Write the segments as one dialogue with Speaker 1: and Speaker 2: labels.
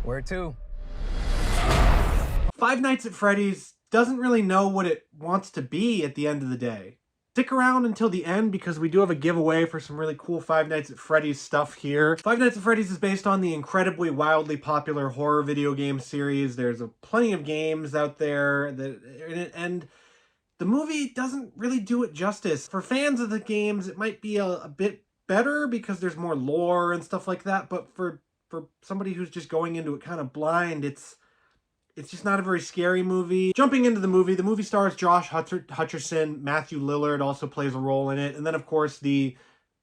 Speaker 1: Where to?
Speaker 2: Five Nights at Freddy's doesn't really know what it wants to be at the end of the day. Stick around until the end because we do have a giveaway for some really cool Five Nights at Freddy's stuff here. Five Nights at Freddy's is based on the incredibly wildly popular horror video game series. There's plenty of games out there and the movie doesn't really do it justice. For fans of the games, it might be a bit better because there's more lore and stuff like that, but for somebody who's just going into it kind of blind, it's just not a very scary movie. Jumping into the movie stars Josh Hutcherson, Matthew Lillard also plays a role in it, and then of course the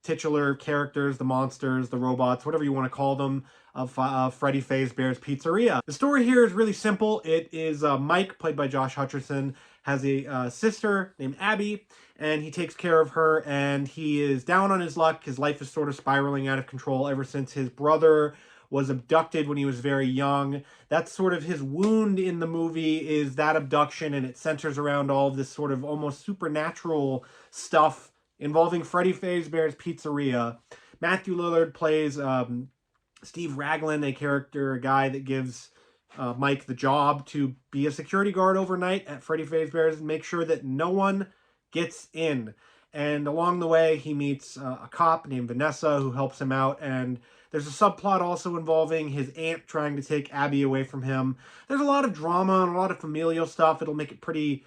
Speaker 2: titular characters, the monsters, the robots, whatever you want to call them, of Freddy Fazbear's Pizzeria. The story here is really simple. It is Mike, played by Josh Hutcherson, has a sister named Abby, and he takes care of her, and he is down on his luck. His life is sort of spiraling out of control ever since his brother was abducted when he was very young. That's sort of his wound in the movie, is that abduction, and it centers around all of this sort of almost supernatural stuff involving Freddy Fazbear's Pizzeria. Matthew Lillard plays Steve Raglan, a guy that gives Mike the job to be a security guard overnight at Freddy Fazbear's and make sure that no one gets in. And along the way, he meets a cop named Vanessa who helps him out, and there's a subplot also involving his aunt trying to take Abby away from him. There's a lot of drama and a lot of familial stuff. It'll make it pretty,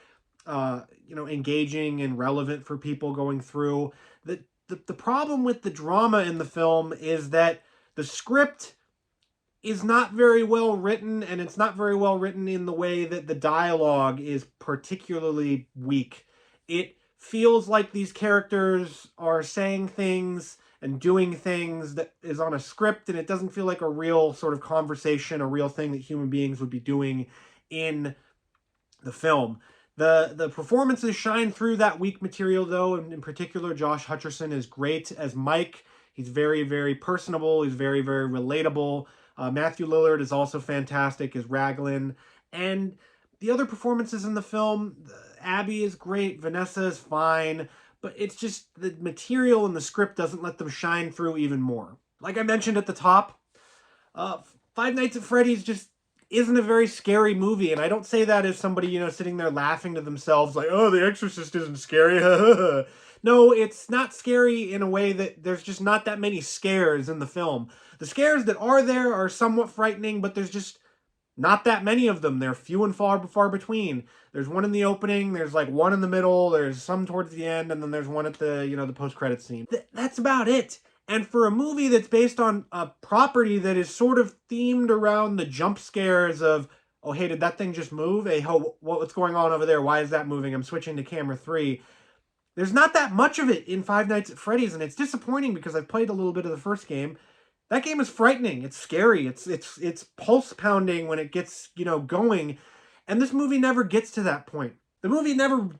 Speaker 2: engaging and relevant for people going through. The problem with the drama in the film is that the script is not very well written, and it's not very well written in the way that the dialogue is particularly weak. It feels like these characters are saying things and doing things that is on a script, and it doesn't feel like a real sort of conversation, a real thing that human beings would be doing in the film. The performances shine through that weak material, though, and in particular, Josh Hutcherson is great as Mike. He's very, very personable. He's very, very relatable. Matthew Lillard is also fantastic as Raglan. And the other performances in the film, Abby is great, Vanessa is fine, but it's just the material and the script doesn't let them shine through even more. Like I mentioned at the top, Five Nights at Freddy's just isn't a very scary movie, and I don't say that as somebody, sitting there laughing to themselves like, oh, The Exorcist isn't scary. No, it's not scary in a way that there's just not that many scares in the film. The scares that are there are somewhat frightening, but there's just not that many of them. They're few and far between. There's one in the opening, there's like one in the middle, there's some towards the end, and then there's one at the, the post-credit scene. That's about it. And for a movie that's based on a property that is sort of themed around the jump scares of, oh, hey, did that thing just move? Hey, what's going on over there? Why is that moving? I'm switching to camera 3. There's not that much of it in Five Nights at Freddy's, and it's disappointing because I've played a little bit of the first game. That game is frightening. It's scary. It's pulse pounding when it gets, going. And this movie never gets to that point. The movie never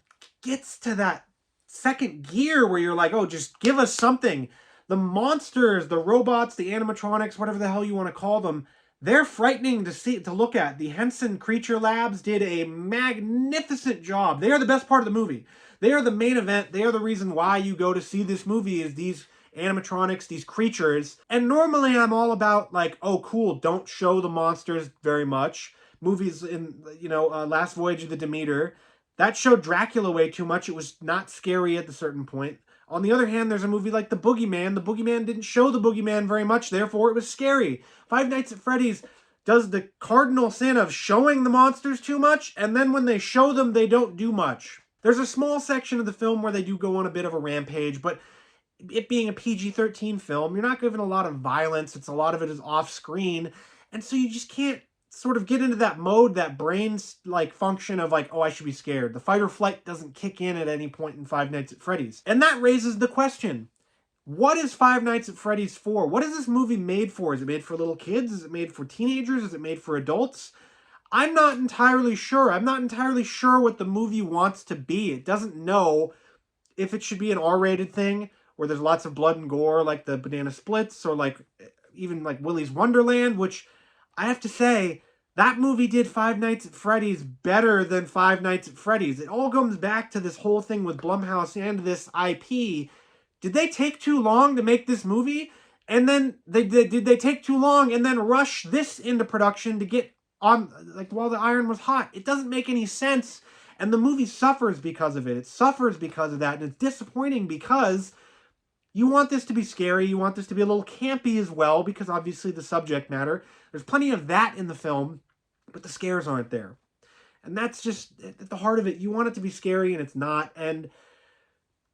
Speaker 2: gets to that second gear where you're like, oh, just give us something. The monsters, the robots, the animatronics, whatever the hell you want to call them, they're frightening to look at. The Henson Creature Labs did a magnificent job. They are the best part of the movie. They are the main event. They are the reason why you go to see this movie, is these animatronics, these creatures. And normally I'm all about like, oh, cool, don't show the monsters very much. Movies in, Last Voyage of the Demeter, that showed Dracula way too much. It was not scary at a certain point. On the other hand, there's a movie like The Boogeyman. The Boogeyman didn't show the Boogeyman very much, therefore it was scary. Five Nights at Freddy's does the cardinal sin of showing the monsters too much, and then when they show them, they don't do much. There's a small section of the film where they do go on a bit of a rampage, but it being a PG-13 film, you're not given a lot of violence. A lot of it is off-screen, and so you just can't sort of get into that mode, that brain's like function of like, oh, I should be scared. The fight or flight doesn't kick in at any point in Five Nights at Freddy's. And that raises the question, what is Five Nights at Freddy's for? What is this movie made for? Is it made for little kids? Is it made for teenagers? Is it made for adults? I'm not entirely sure. I'm not entirely sure what the movie wants to be. It doesn't know if it should be an R-rated thing where there's lots of blood and gore like the Banana Splits, or like even like Willy's Wonderland, which I have to say, that movie did Five Nights at Freddy's better than Five Nights at Freddy's. It all comes back to this whole thing with Blumhouse and this IP. Did they take too long to make this movie? And then did they take too long and then rush this into production to get on, like, while the iron was hot? It doesn't make any sense. And the movie suffers because of it. It suffers because of that. And it's disappointing because you want this to be scary. You want this to be a little campy as well, because obviously the subject matter. There's plenty of that in the film, but the scares aren't there. And that's just at the heart of it. You want it to be scary, and it's not. And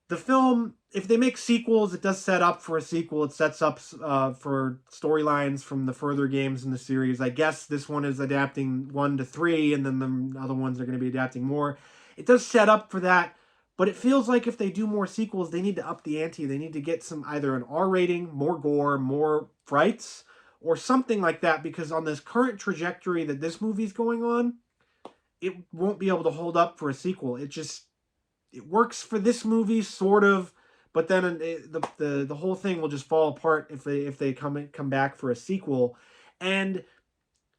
Speaker 2: the film, if they make sequels, it does set up for a sequel. It sets up for storylines from the further games in the series. I guess this one is adapting 1 to 3, and then the other ones are going to be adapting more. It does set up for that, but it feels like if they do more sequels, they need to up the ante. They need to get some, either an R rating, more gore, more frights, or something like that, because on this current trajectory that this movie's going on, it won't be able to hold up for a sequel. It works for this movie, sort of, but then the whole thing will just fall apart if they come back for a sequel. And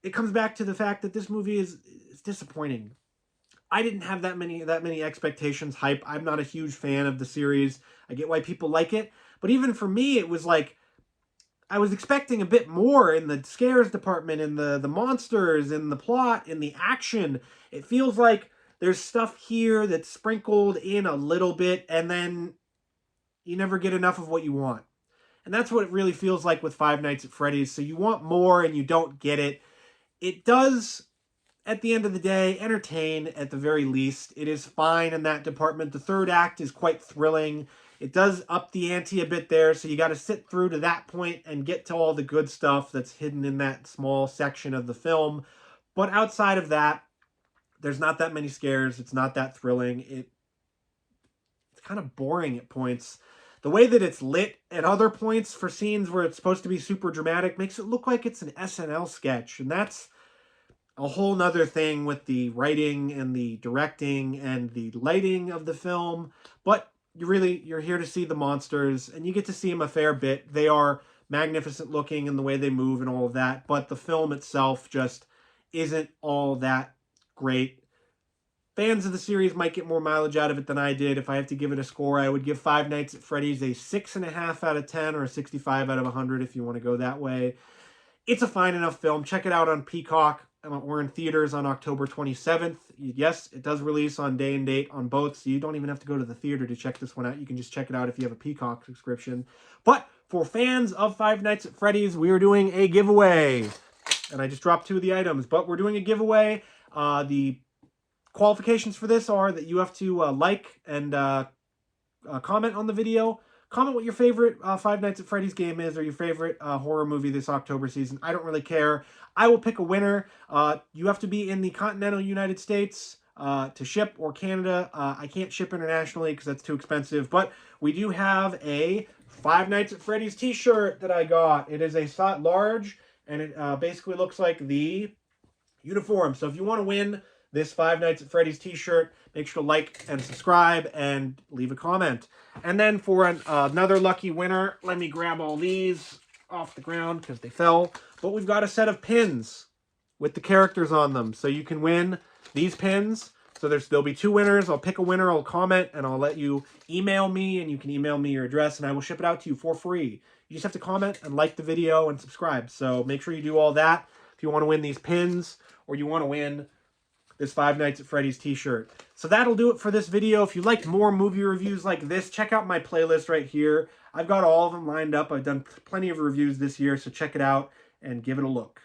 Speaker 2: it comes back to the fact that this movie is disappointing. I didn't have that many expectations, hype. I'm not a huge fan of the series. I get why people like it, but even for me, it was like I was expecting a bit more in the scares department, in the monsters, in the plot, in the action. It feels like there's stuff here that's sprinkled in a little bit, and then you never get enough of what you want. And that's what it really feels like with Five Nights at Freddy's. So you want more and you don't get it. It does, at the end of the day, entertain at the very least. It is fine in that department. The third act is quite thrilling. It does up the ante a bit there, so you got to sit through to that point and get to all the good stuff that's hidden in that small section of the film. But outside of that, there's not that many scares. It's not that thrilling. It's kind of boring at points. The way that it's lit at other points for scenes where it's supposed to be super dramatic makes it look like it's an SNL sketch. And that's a whole nother thing with the writing and the directing and the lighting of the film. But you're here to see the monsters, and you get to see them a fair bit. They are magnificent looking in the way they move and all of that, but the film itself just isn't all that great. Fans of the series might get more mileage out of it than I did. If I have to give it a score, I would give Five Nights at Freddy's a 6.5 out of 10, or a 65 out of 100 if you want to go that way. It's a fine enough film. Check it out on Peacock. We're in theaters on October 27th. Yes, it does release on day and date on both, so you don't even have to go to the theater to check this one out. You can just check it out if you have a Peacock subscription. But for fans of Five Nights at Freddy's, we are doing a giveaway. And I just dropped 2 of the items, but we're doing a giveaway. The qualifications for this are that you have to like and comment on the video. Comment what your favorite Five Nights at Freddy's game is, or your favorite horror movie this October season. I don't really care. I will pick a winner. You have to be in the continental United States to ship, or Canada. I can't ship internationally because that's too expensive. But we do have a Five Nights at Freddy's t-shirt that I got. It is a large, and it basically looks like the uniform. So if you want to win this Five Nights at Freddy's t-shirt, make sure to like and subscribe and leave a comment. And then for another lucky winner, let me grab all these off the ground because they fell. But we've got a set of pins with the characters on them. So you can win these pins. So there'll be 2 winners. I'll pick a winner, I'll comment, and I'll let you email me, and you can email me your address, and I will ship it out to you for free. You just have to comment and like the video and subscribe. So make sure you do all that if you want to win these pins, or you want to win this Five Nights at Freddy's t-shirt. So that'll do it for this video. If you like more movie reviews like this, check out my playlist right here. I've got all of them lined up. I've done plenty of reviews this year, so check it out and give it a look.